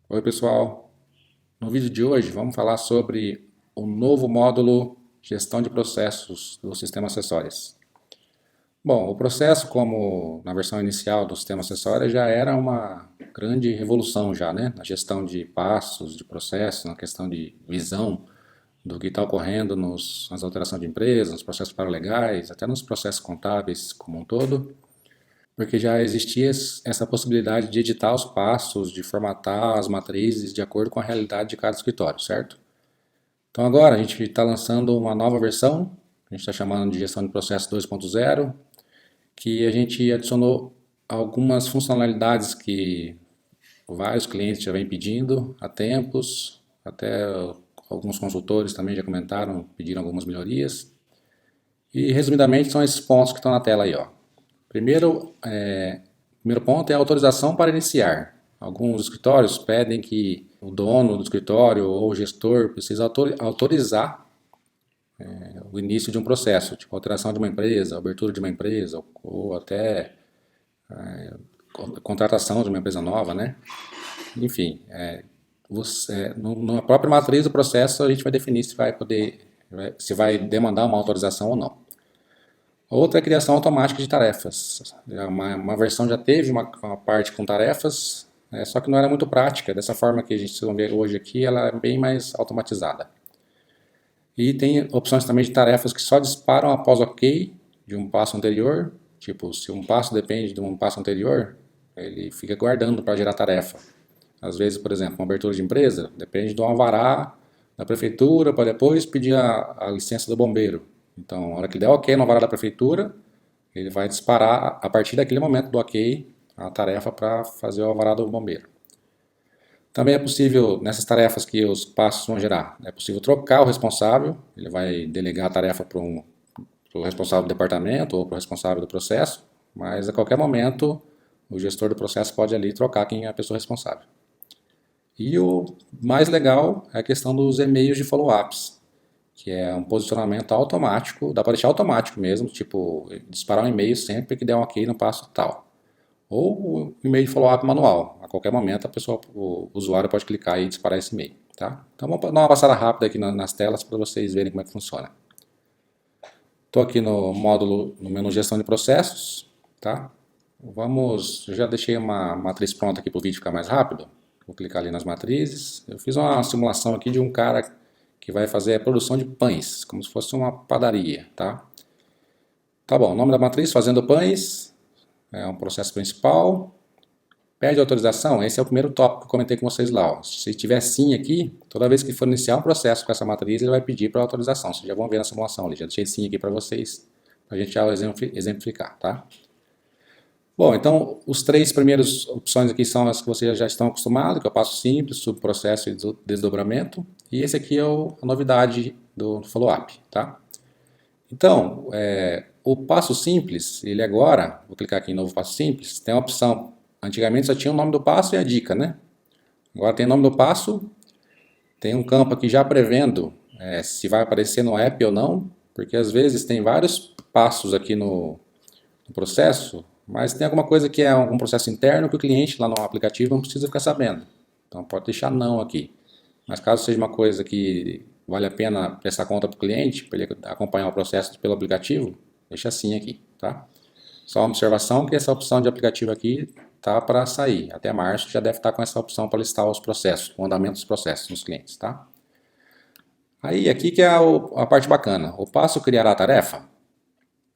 Oi, pessoal. No vídeo de hoje vamos falar sobre o novo módulo Gestão de Processos do Sistema Acessórios. Bom, o processo, como na versão inicial do Sistema Acessórios, já era uma grande revolução já, né? Na gestão de passos, de processos, na questão de visão do que está ocorrendo nas alterações de empresas, nos processos paralegais, até nos processos contábeis como um todo, porque já existia essa possibilidade de editar os passos, de formatar as matrizes de acordo com a realidade de cada escritório, certo? Então agora a gente está lançando uma nova versão, que a gente está chamando de gestão de processo 2.0, que a gente adicionou algumas funcionalidades que vários clientes já vêm pedindo há tempos, até alguns consultores também já comentaram, pediram algumas melhorias. E resumidamente são esses pontos que estão na tela aí, ó. Primeiro ponto é a autorização para iniciar. Alguns escritórios pedem que o dono do escritório ou o gestor precisa autorizar o início de um processo, tipo alteração de uma empresa, abertura de uma empresa ou até contratação de uma empresa nova, né? Enfim, na própria matriz do processo a gente vai definir se vai demandar uma autorização ou não. Outra é a criação automática de tarefas. Uma versão já teve uma parte com tarefas, só que não era muito prática. Dessa forma que a gente vai ver hoje aqui, ela é bem mais automatizada. E tem opções também de tarefas que só disparam após OK de um passo anterior. Tipo, se um passo depende de um passo anterior, ele fica guardando para gerar tarefa. Às vezes, por exemplo, uma abertura de empresa depende de um alvará da prefeitura para depois pedir a licença do bombeiro. Então, na hora que der OK no alvará da prefeitura, ele vai disparar a partir daquele momento do OK a tarefa para fazer o alvará do bombeiro. Também é possível, nessas tarefas que os passos vão gerar, é possível trocar o responsável, ele vai delegar a tarefa para o responsável do departamento ou para o responsável do processo, mas a qualquer momento o gestor do processo pode ali trocar quem é a pessoa responsável. E o mais legal é a questão dos e-mails de follow-ups, que é um posicionamento automático, dá para deixar automático mesmo, tipo, disparar um e-mail sempre que der um OK no passo tal. Ou o e-mail de follow-up manual. A qualquer momento o usuário pode clicar e disparar esse e-mail. Tá? Então vamos dar uma passada rápida aqui nas telas para vocês verem como é que funciona. Estou aqui no módulo, no menu gestão de processos. Tá? Eu já deixei uma matriz pronta aqui para o vídeo ficar mais rápido. Vou clicar ali nas matrizes. Eu fiz uma simulação aqui de um cara que vai fazer a produção de pães, como se fosse uma padaria. Tá bom, o nome da matriz, fazendo pães. É um processo principal. Pede autorização, esse é o primeiro tópico que eu comentei com vocês lá. Ó. Se tiver sim aqui, toda vez que for iniciar um processo com essa matriz, ele vai pedir para autorização. Vocês já vão ver na simulação ali. Já deixei sim aqui para vocês, para a gente já exemplificar. Tá? Bom, então os três primeiras opções aqui são as que vocês já estão acostumados, que é o passo simples, subprocesso e desdobramento. E esse aqui é a novidade do follow-up. Tá? Então, o passo simples, ele agora, vou clicar aqui em novo passo simples, tem a opção, antigamente só tinha o nome do passo e a dica, né? Agora tem o nome do passo, tem um campo aqui já prevendo se vai aparecer no app ou não, porque às vezes tem vários passos aqui no processo, mas tem alguma coisa que é um processo interno que o cliente lá no aplicativo não precisa ficar sabendo. Então pode deixar não aqui. Mas caso seja uma coisa que vale a pena prestar conta para o cliente, para ele acompanhar o processo pelo aplicativo, deixa assim aqui, tá? Só uma observação que essa opção de aplicativo aqui tá para sair. Até março já deve estar com essa opção para listar os processos, o andamento dos processos nos clientes, tá? Aí aqui que é a parte bacana. O passo criar a tarefa,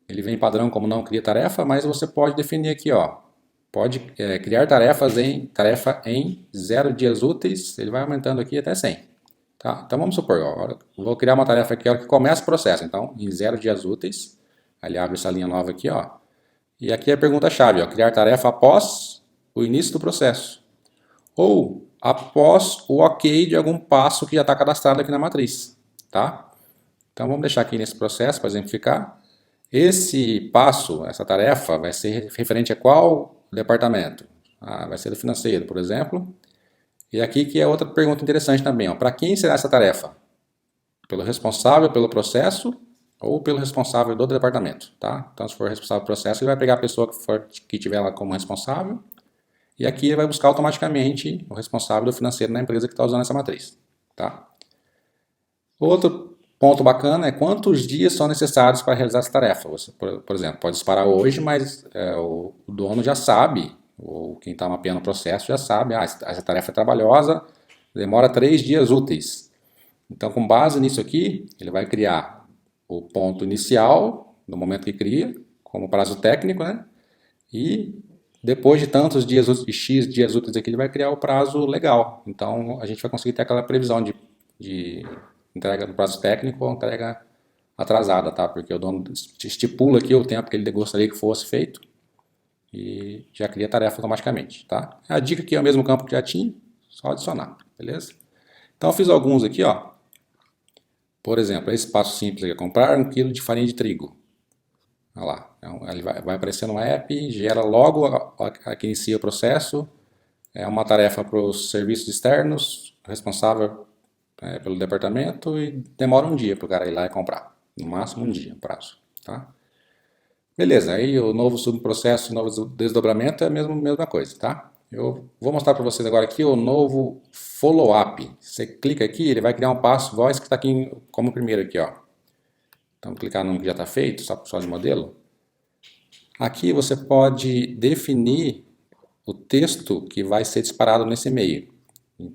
ele vem padrão como não cria tarefa, mas você pode definir aqui, ó. Pode criar tarefa em 0 dias úteis, ele vai aumentando aqui até 100. Tá? Então vamos supor, ó, vou criar uma tarefa aqui a hora que começa o processo, então em 0 dias úteis, aí abre essa linha nova aqui, ó. E aqui é a pergunta-chave, ó, criar tarefa após o início do processo. Ou após o OK de algum passo que já está cadastrado aqui na matriz. Tá? Então vamos deixar aqui nesse processo para exemplificar. Esse passo, essa tarefa, vai ser referente a qual departamento? Vai ser do financeiro, por exemplo. E aqui que é outra pergunta interessante também. Para quem será essa tarefa? Pelo responsável pelo processo ou pelo responsável do departamento? Tá? Então, se for responsável pelo processo, ele vai pegar a pessoa que tiver lá como responsável E aqui ele vai buscar automaticamente o responsável do financeiro na empresa que está usando essa matriz. Tá? Outro ponto bacana é quantos dias são necessários para realizar essa tarefa. Você, por exemplo, pode disparar hoje, mas o dono já sabe, ou quem está mapeando o processo já sabe, essa tarefa é trabalhosa, demora 3 dias úteis. Então, com base nisso aqui, ele vai criar o ponto inicial, no momento que cria, como prazo técnico, né? E depois de tantos dias úteis, X dias úteis aqui, ele vai criar o prazo legal. Então, a gente vai conseguir ter aquela previsão de entrega do prazo técnico ou entrega atrasada, tá? Porque o dono estipula aqui o tempo que ele gostaria que fosse feito e já cria a tarefa automaticamente, tá? A dica aqui é o mesmo campo que já tinha, só adicionar, beleza? Então, eu fiz alguns aqui, ó. Por exemplo, esse passo simples aqui, comprar 1 quilo de farinha de trigo. Olha lá, ele vai aparecer no app, gera logo a que inicia o processo, é uma tarefa para os serviços externos, responsável pelo departamento e demora um dia para o cara ir lá e comprar, no máximo um dia, prazo, tá? Beleza, aí o novo subprocesso, o novo desdobramento é a mesma coisa, tá? Eu vou mostrar para vocês agora aqui o novo follow-up. Você clica aqui, ele vai criar um passo igual esse que está aqui como primeiro aqui, ó. Então, clicar no que já está feito, só de modelo. Aqui você pode definir o texto que vai ser disparado nesse e-mail.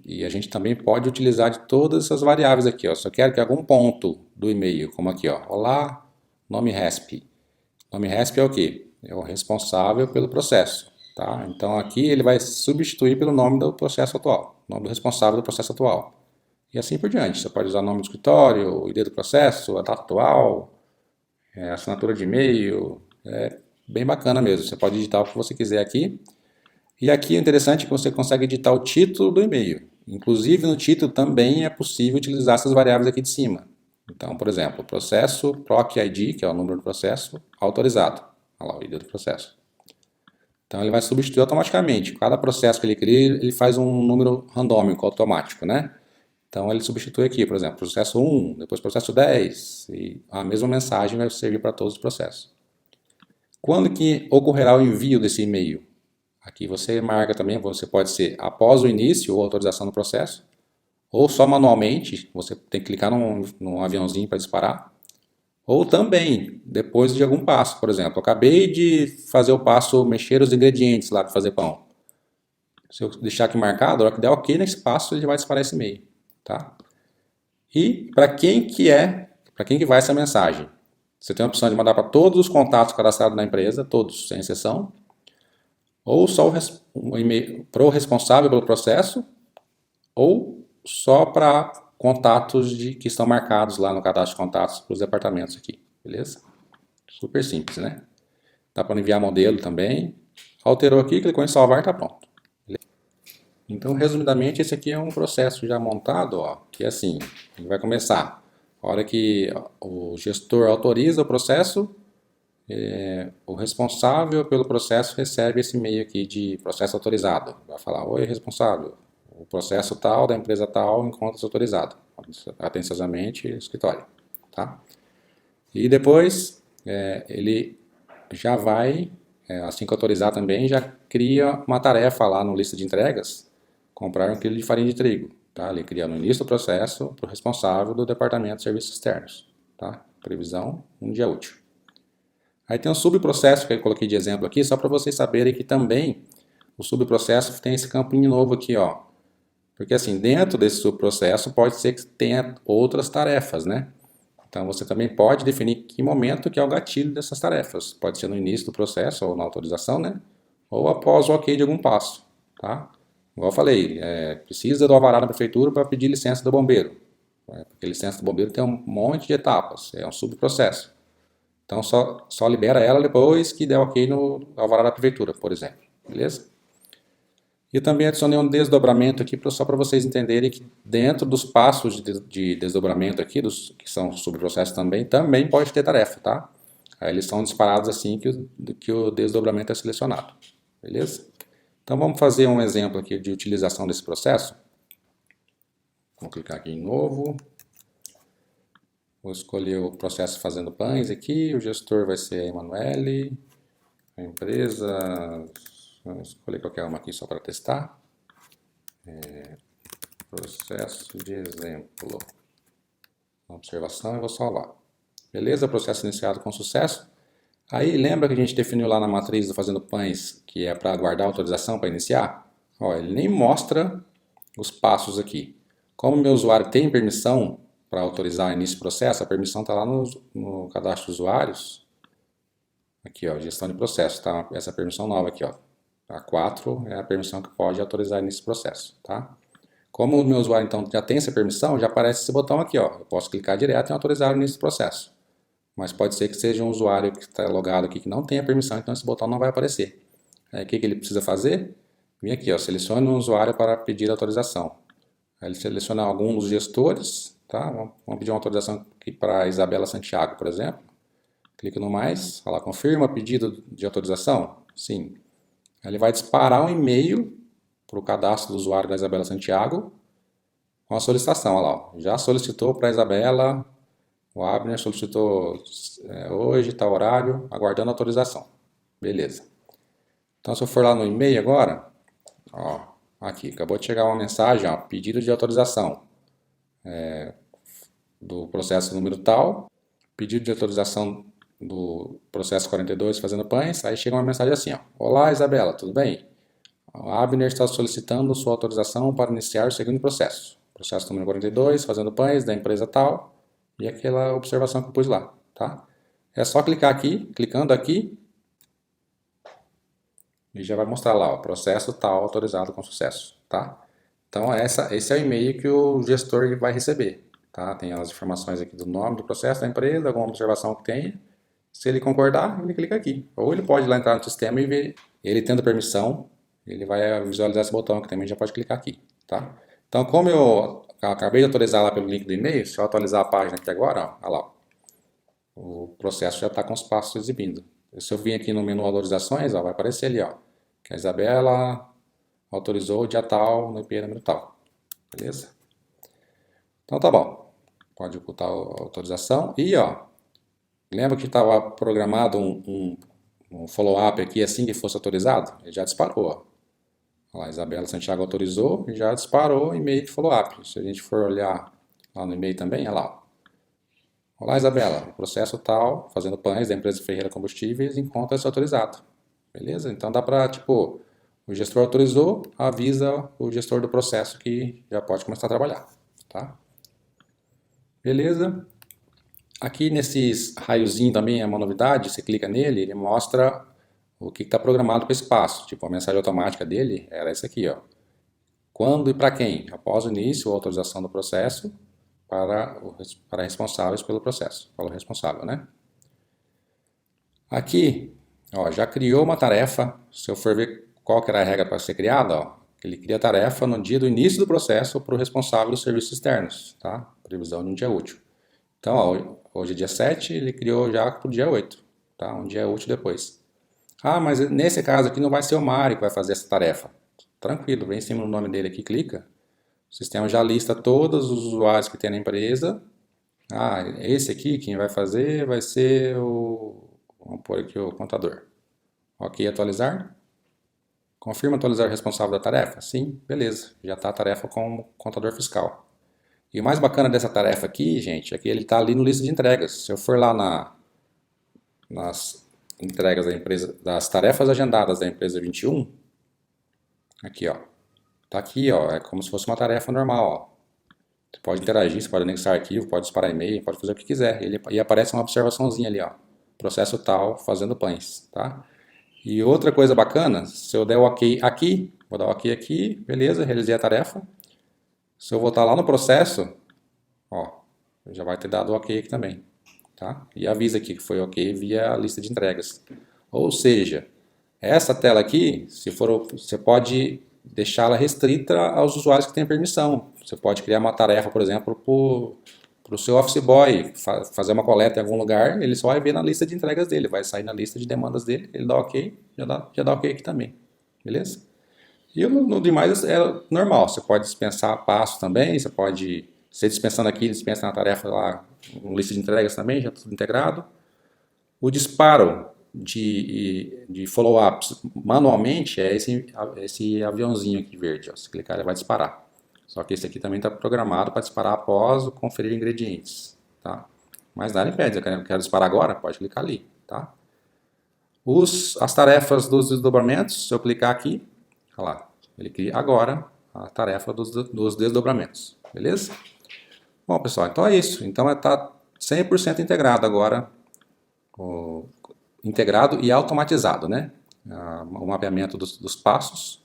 E a gente também pode utilizar de todas essas variáveis aqui, ó. Só quero que algum ponto do e-mail, como aqui, ó. Olá, nome RESP. Nome RESP é o quê? É o responsável pelo processo, tá? Então aqui ele vai substituir pelo nome do processo atual, nome do responsável do processo atual. E assim por diante. Você pode usar o nome do escritório, o ID do processo, a data atual, assinatura de e-mail. É bem bacana mesmo. Você pode editar o que você quiser aqui. E aqui é interessante que você consegue editar o título do e-mail. Inclusive no título também é possível utilizar essas variáveis aqui de cima. Então, por exemplo, processo proc ID, que é o número do processo, autorizado. Olha lá o ID do processo. Então ele vai substituir automaticamente. Cada processo que ele cria, ele faz um número randômico, automático, né? Então ele substitui aqui, por exemplo, processo 1, depois processo 10, e a mesma mensagem vai servir para todos os processos. Quando que ocorrerá o envio desse e-mail? Aqui você marca também, você pode ser após o início ou autorização do processo, ou só manualmente, você tem que clicar num aviãozinho para disparar, ou também depois de algum passo, por exemplo, eu acabei de fazer o passo mexer os ingredientes lá para fazer pão. Se eu deixar aqui marcado, a hora que der ok nesse passo, ele vai disparar esse e-mail, tá? E para quem que vai essa mensagem? Você tem a opção de mandar para todos os contatos cadastrados na empresa, todos, sem exceção, ou só um e-mail para o responsável pelo processo, ou só para contatos que estão marcados lá no cadastro de contatos para os departamentos aqui, beleza? Super simples, né? Dá para enviar modelo também. Alterou aqui, clicou em salvar e está pronto. Então, resumidamente, esse aqui é um processo já montado, ó, que é assim, ele vai começar. A hora que o gestor autoriza o processo, o responsável pelo processo recebe esse e-mail aqui de processo autorizado. Vai falar, oi, responsável, o processo tal da empresa tal encontra-se autorizado. Atenciosamente, escritório. Tá? E depois, ele já vai, assim que autorizar também, já cria uma tarefa lá no lista de entregas, comprar 1 quilo de farinha de trigo. Tá? Ele cria no início do processo para o responsável do departamento de serviços externos. Tá? Previsão, um dia útil. Aí tem um subprocesso que eu coloquei de exemplo aqui, só para vocês saberem que também o subprocesso tem esse campinho novo aqui, ó. Porque assim, dentro desse subprocesso pode ser que tenha outras tarefas, né? Então você também pode definir que momento que é o gatilho dessas tarefas. Pode ser no início do processo ou na autorização, né? Ou após o ok de algum passo, tá? Igual eu falei, precisa do alvará da prefeitura para pedir licença do bombeiro. Porque licença do bombeiro tem um monte de etapas, é um subprocesso. Então só libera ela depois que der ok no alvará da prefeitura, por exemplo. Beleza? E também adicionei um desdobramento aqui só para vocês entenderem que dentro dos passos de desdobramento aqui, que são subprocessos também pode ter tarefa, tá? Aí eles são disparados assim que o desdobramento é selecionado. Beleza? Então vamos fazer um exemplo aqui de utilização desse processo. Vou clicar aqui em novo. Vou escolher o processo fazendo pães aqui. O gestor vai ser a Emanuele. A empresa Vamos escolher qualquer uma aqui só para testar. Processo de exemplo. Observação, eu vou salvar. Beleza? Processo iniciado com sucesso. Aí lembra que a gente definiu lá na matriz do Fazendo Pães, que é para guardar a autorização para iniciar? Ó, ele nem mostra os passos aqui. Como meu usuário tem permissão para autorizar o início do processo, a permissão está lá no cadastro de usuários. Aqui, ó, gestão de processo, tá? Essa permissão nova aqui, ó. A 4 é a permissão que pode autorizar o início do processo, tá? Como o meu usuário, então, já tem essa permissão, já aparece esse botão aqui, ó. Eu posso clicar direto em autorizar o início do processo. Mas pode ser que seja um usuário que está logado aqui que não tenha permissão, então esse botão não vai aparecer. Aí o que ele precisa fazer? Vem aqui, ó, selecione um usuário para pedir autorização. Aí ele seleciona algum dos gestores, tá? Vamos pedir uma autorização aqui para a Isabela Santiago, por exemplo. Clica no mais, fala, confirma pedido de autorização? Sim. Aí ele vai disparar um e-mail para o cadastro do usuário da Isabela Santiago com a solicitação. Olha lá, ó, já solicitou para a Isabela, o Abner solicitou hoje, tal horário, aguardando autorização. Beleza. Então se eu for lá no e-mail agora, ó, aqui, acabou de chegar uma mensagem, ó, pedido de autorização do processo número tal, pedido de autorização do processo 42 Fazendo Pães, aí chega uma mensagem assim, ó, olá Isabela, tudo bem? O Abner está solicitando sua autorização para iniciar o segundo processo. Processo número 42, Fazendo Pães, da empresa tal, e aquela observação que eu pus lá, tá? É só clicar aqui, clicando aqui, e já vai mostrar lá, o processo tal autorizado com sucesso, tá? Então esse é o e-mail que o gestor vai receber, tá? Tem as informações aqui do nome do processo da empresa, alguma observação que tenha. Se ele concordar, ele clica aqui. Ou ele pode lá entrar no sistema e ver, ele tendo permissão, ele vai visualizar esse botão que também já pode clicar aqui, tá? Então, como eu acabei de autorizar lá pelo link do e-mail, se eu atualizar a página aqui agora, ó, olha lá, o processo já está com os passos exibindo. Se eu vir aqui no menu autorizações, ó, vai aparecer ali, ó, que a Isabela autorizou o dia tal, no IP número tal, beleza? Então tá bom, pode ocultar a autorização e, ó, lembra que estava programado um follow-up aqui assim que fosse autorizado? Ele já disparou, ó. Olha lá, Isabela Santiago autorizou e já disparou o e-mail de follow-up. Se a gente for olhar lá no e-mail também, olha lá. Olá, Isabela, processo tal, Fazendo Pães da empresa Ferreira Combustíveis, encontra-se autorizado. Beleza? Então dá para, tipo, o gestor autorizou, avisa o gestor do processo que já pode começar a trabalhar, tá? Beleza? Aqui nesses raiozinho também é uma novidade, você clica nele, ele mostra o que está programado para esse passo. Tipo, a mensagem automática dele era essa aqui, ó. Quando e para quem? Após o início ou autorização do processo para responsáveis pelo processo. Fala o responsável, né? Aqui, ó, já criou uma tarefa. Se eu for ver qual que era a regra para ser criada, ó, ele cria a tarefa no dia do início do processo para o responsável dos serviços externos, tá? Previsão de um dia útil. Então, ó, hoje é dia 7, ele criou já para o dia 8, tá? Um dia útil depois. Ah, mas nesse caso aqui não vai ser o Mário que vai fazer essa tarefa. Tranquilo, vem em cima do nome dele aqui, clica. O sistema já lista todos os usuários que tem na empresa. Ah, esse aqui, quem vai fazer vai ser o... Vamos pôr aqui o contador. Ok, atualizar. Confirma atualizar o responsável da tarefa? Sim, beleza. Já está a tarefa com o contador fiscal. E o mais bacana dessa tarefa aqui, gente, é que ele está ali no lista de entregas. Se eu for lá nas entregas da empresa, das tarefas agendadas da empresa 21, aqui, ó. Tá aqui, ó, é como se fosse uma tarefa normal, ó. Você pode interagir, você pode anexar arquivo, pode disparar e-mail, pode fazer o que quiser. E aparece uma observaçãozinha ali, ó. Processo tal, fazendo pães, tá? E outra coisa bacana, se eu der o ok aqui, vou dar o ok aqui, beleza, realizei a tarefa. Se eu voltar lá no processo, ó, já vai ter dado o ok aqui também, tá? E avisa aqui que foi ok via a lista de entregas. Ou seja, essa tela aqui, se for, você pode deixá-la restrita aos usuários que têm permissão. Você pode criar uma tarefa, por exemplo, para o seu office boy fazer uma coleta em algum lugar, ele só vai ver na lista de entregas dele, vai sair na lista de demandas dele, ele dá ok, já dá ok aqui também, beleza? E no demais é normal, você pode dispensar passo também, você pode, você dispensando aqui, dispensa na tarefa lá, uma lista de entregas também, já tudo integrado. O disparo de follow-ups manualmente é esse aviãozinho aqui verde. Ó. Se clicar, ele vai disparar. Só que esse aqui também está programado para disparar após o conferir ingredientes. Tá? Mas nada impede. Eu quero disparar agora, pode clicar ali. Tá? As tarefas dos desdobramentos, se eu clicar aqui, olha lá, ele cria agora a tarefa dos desdobramentos. Beleza? Bom, pessoal, então é isso. Então está 100% integrado agora, integrado e automatizado, né? O mapeamento dos passos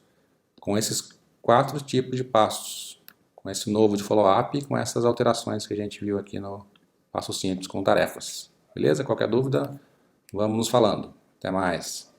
com esses 4 tipos de passos, com esse novo de follow-up e com essas alterações que a gente viu aqui no passo simples com tarefas. Beleza? Qualquer dúvida, vamos nos falando. Até mais.